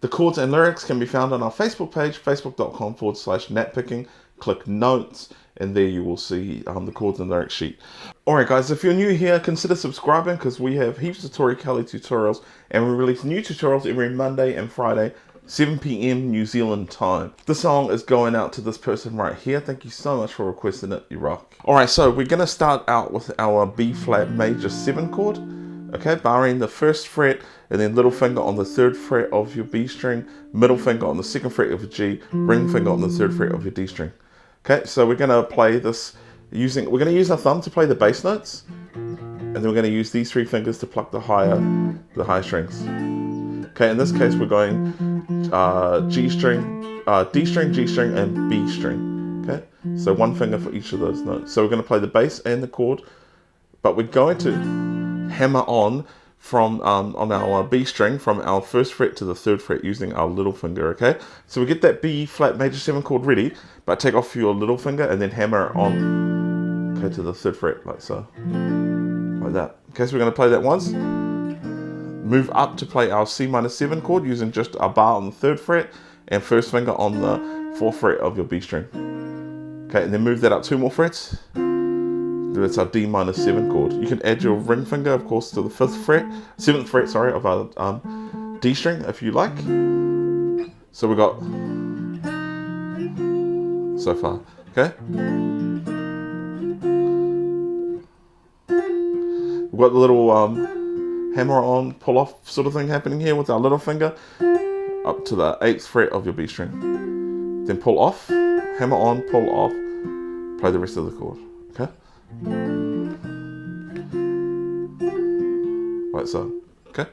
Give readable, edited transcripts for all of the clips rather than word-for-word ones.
chords and lyrics can be found on our Facebook page, facebook.com/NatPicking. Click notes, and there you will see the chords and lyrics sheet. Alright guys, if you're new here, consider subscribing because we have heaps of Tori tutorials, and we release new tutorials every Monday and Friday, 7 p.m. New Zealand time. This song is going out to this person right here. Thank you so much for requesting it, you rock. Alright, so we're going to start out with our B flat major 7 chord. Okay, barring the 1st fret, and then little finger on the 3rd fret of your B string, middle finger on the 2nd fret of your G, ring finger on the 3rd fret of your D string. Okay, so we're going to play this we're going to use our thumb to play the bass notes, and then we're going to use these 3 fingers to pluck the high strings. Okay, in this case we're going G string, D string, G string, and B string. Okay, so 1 finger for each of those notes. So we're going to play the bass and the chord, but we're going to hammer on from on our B string from our 1st fret to the 3rd fret using our little finger. Okay, so we get that B flat major 7 chord ready, but take off your little finger and then hammer it on, okay, to the 3rd fret, like so, like that. Okay, so we're going to play that once, move up to play our C minor 7 chord using just a bar on the 3rd fret and 1st finger on the 4th fret of your B string. Okay, and then move that up 2 more frets. That's our D minor 7 chord. You can add your ring finger, of course, to the 7th fret, sorry, of our D string if you like. So we got so far, okay. We've got the little hammer on, pull off sort of thing happening here with our little finger up to the 8th fret of your B string. Then pull off, hammer on, pull off, play the rest of the chord. Okay. Like so. Okay.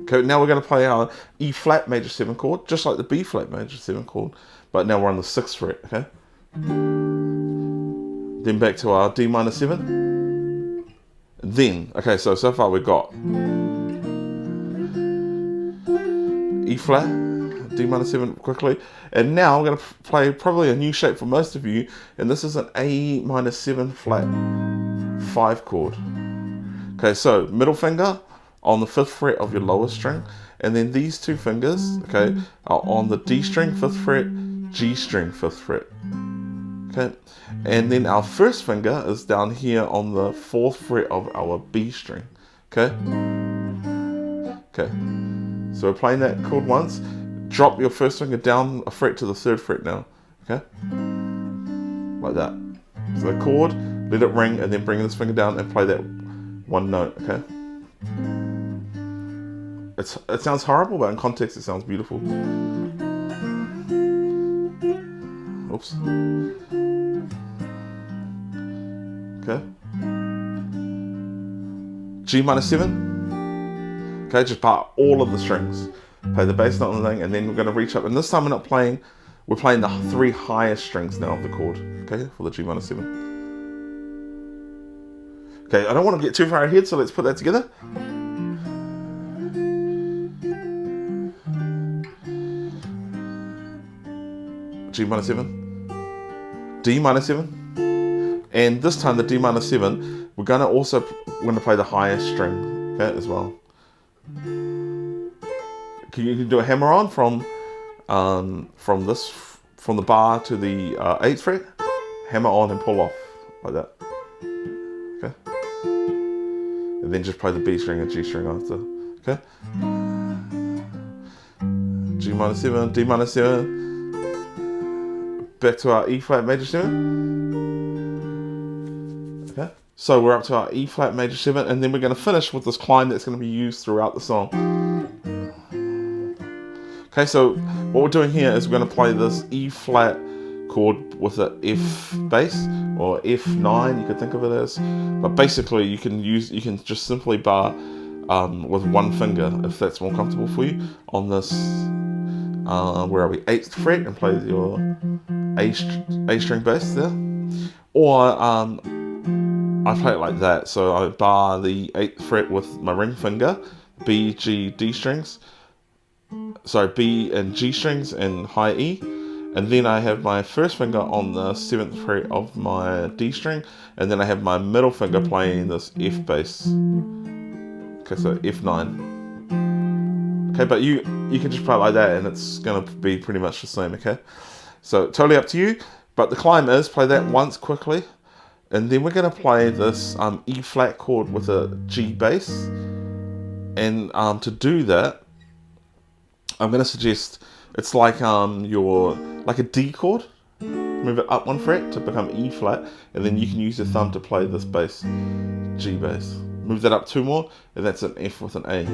Okay, now we're going to play our E flat major 7 chord, just like the B flat major 7 chord, but now we're on the 6th fret. Okay. Then back to our D minor 7. Then, okay, so far we've got E flat, D minor 7 quickly, and now I'm going to play probably a new shape for most of you, and this is an A minor 7 flat 5 chord. Okay, so middle finger on the 5th fret of your lower string, and then these 2 fingers, okay, are on the D string 5th fret, G string 5th fret. Okay, and then our 1st finger is down here on the 4th fret of our B string. Okay. Okay. So we're playing that chord once. Drop your 1st finger down a fret to the 3rd fret now. Okay? Like that. So the chord, let it ring, and then bring this finger down and play that 1 note. Okay? It sounds horrible, but in context it sounds beautiful. Oops. Okay. G minor 7. Okay, just part all of the strings. Play the bass note on the thing, and then we're going to reach up. And this time we're playing the 3 highest strings now of the chord. Okay, for the G minor 7. Okay, I don't want to get too far ahead, so let's put that together. G minor 7, D minor 7, and this time the D minor 7, we're going to play the highest string, okay, as well. You can do a hammer on from the bar to the 8th fret, hammer on and pull off like that. Okay, and then just play the B string and G string after. Okay, G minor 7, D minor 7. Back to our E flat major 7. Okay, so we're up to our E flat major 7, and then we're going to finish with this climb that's going to be used throughout the song. Okay, so what we're doing here is we're going to play this E flat chord with an F bass, or F9 you could think of it as, but basically you can just simply bar with 1 finger if that's more comfortable for you on this. Where are we? 8th fret, and play your A string bass there, or I play it like that. So I bar the 8th fret with my ring finger, B, G, D strings. Sorry, B and G strings and high E, and then I have my 1st finger on the 7th fret of my D string, and then I have my middle finger playing this F bass. Okay, so F9. Okay, but you can just play it like that and it's going to be pretty much the same, okay? So totally up to you, but the climb is play that once quickly, and then we're going to play this E flat chord with a G bass, and to do that, I'm going to suggest it's like like a D chord. Move it up one fret to become E flat, and then you can use your thumb to play this bass, G bass. Move that up 2 more, and that's an F with an A.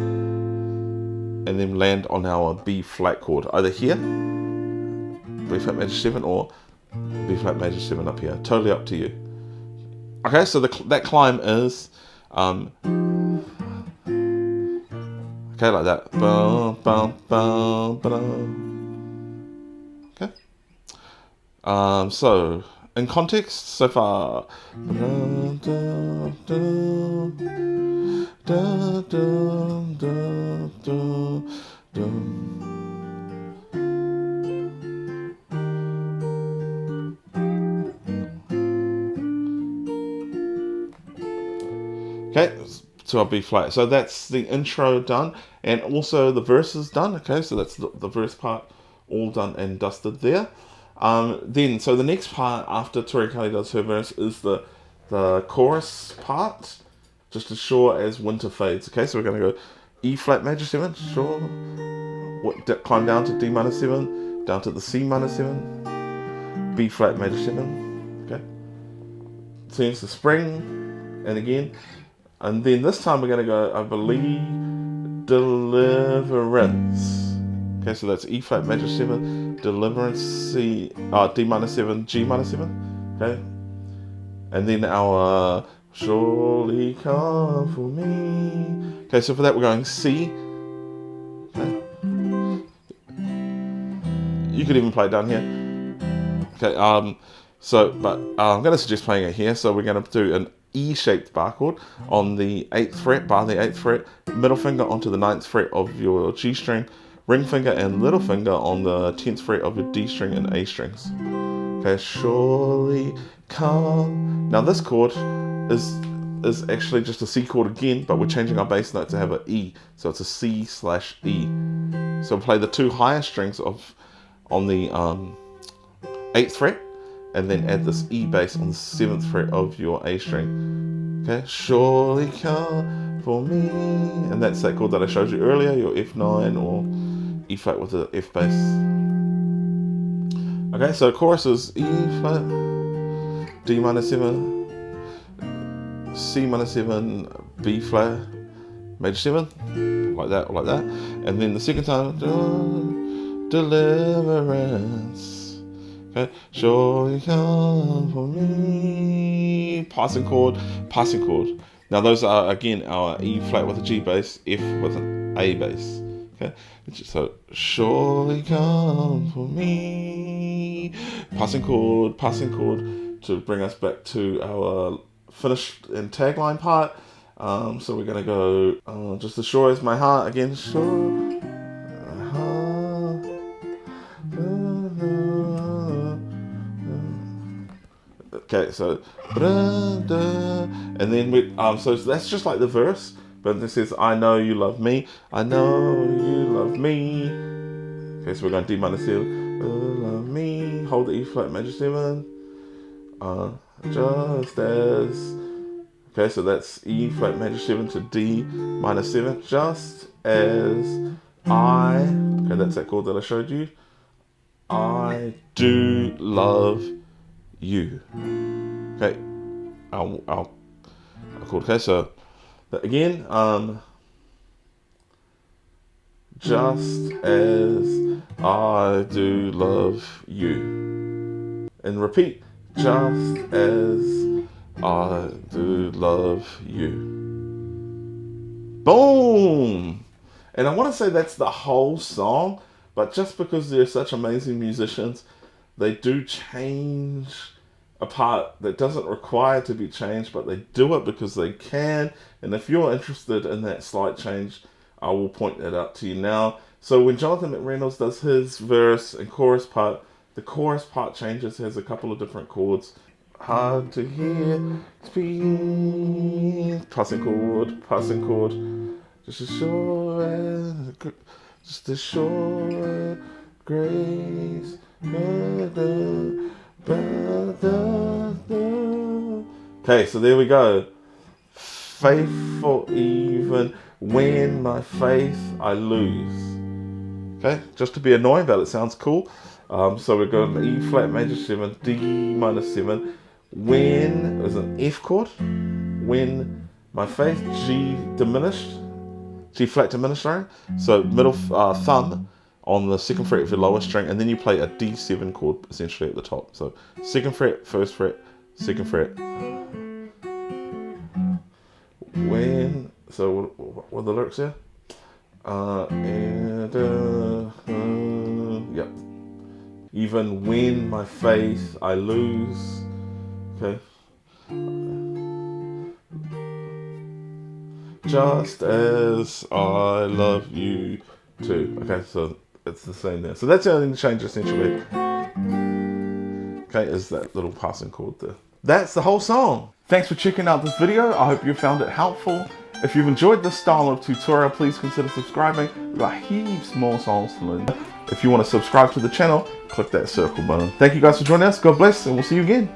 And then land on our B flat chord, either here, B flat major 7, or B flat major 7 up here. Totally up to you. Okay, so that climb is, okay, like that. Bum, bum, bum, ba-dum. Okay. So in context so far. Okay, to our B flat. So that's the intro done, and also the verse is done. Okay, so that's the verse part all done and dusted there. Then, so the next part after Tori does her verse is the chorus part, just as sure as winter fades. Okay, so we're going to go E flat major 7, sure. Climb down to D minor 7, down to the C minor 7, B flat major 7. Okay, turns to spring, and again. And then this time we're going to go, I believe, deliverance. Okay, so that's E flat major 7, deliverance, C, D minor 7, G minor 7. Okay, and then our surely come for me. Okay, so for that we're going C. Okay, you could even play it down here. Okay, but I'm going to suggest playing it here. So we're going to do an E-shaped bar chord on the 8th fret, bar the 8th fret, middle finger onto the 9th fret of your G string, ring finger and little finger on the 10th fret of your D string and A strings. Okay, surely come. Now this chord is actually just a C chord again, but we're changing our bass note to have an E, so it's a C/E. So we'll play the 2 higher strings on the 8th fret, and then add this E bass on the 7th fret of your A string. Okay, surely come for me, and that's that chord that I showed you earlier, your F9 or E flat with the F bass. Okay, so chorus is E flat, D minor 7, C minor 7, B flat, major 7, like that, and then the second time, deliverance. Okay, surely come for me. Passing chord. Now those are again our E flat with a G bass, F with an A bass. Okay, so surely come for me. Passing chord to bring us back to our finish and tagline part. So we're gonna go just as sure as my heart again. Sure. Okay, so and then we so that's just like the verse, but this is I know you love me, I know you love me. Okay, so we're going D minor 7, love me, hold the E flat major 7, just as. Okay, so that's E flat major 7 to D minor 7, just as I. Okay, that's that chord that I showed you. I do love you. Okay, I'll chord. Okay, so again, just as I do love you, and repeat, just as I do love you. Boom! And I want to say that's the whole song, but just because they're such amazing musicians, they do change a part that doesn't require to be changed, but they do it because they can. And if you're interested in that slight change, I will point that out to you now. So when Jonathan McReynolds does his verse and chorus part, the chorus part changes, has a couple of different chords. Hard to hear, speed, passing chord, just as sure as Just a short grace. Okay, so there we go. Faithful even when my faith I lose. Okay, just to be annoying, but it sounds cool. So we're going to E flat major 7, D minor 7. When is an F chord. When my faith, G diminished, G flat diminished, sorry. So middle thumb on the 2nd fret of your lower string, and then you play a D7 chord essentially at the top. So 2nd fret, 1st fret, 2nd fret. When, so what are the lyrics here? Yep. Even when my faith I lose. Okay. Just as I love you too. Okay, so it's the same there. So that's the only change essentially. Okay, is that little passing chord there. That's the whole song. Thanks for checking out this video. I hope you found it helpful. If you've enjoyed this style of tutorial, please consider subscribing. We've got heaps more songs to learn. If you want to subscribe to the channel, click that circle button. Thank you guys for joining us. God bless, and we'll see you again.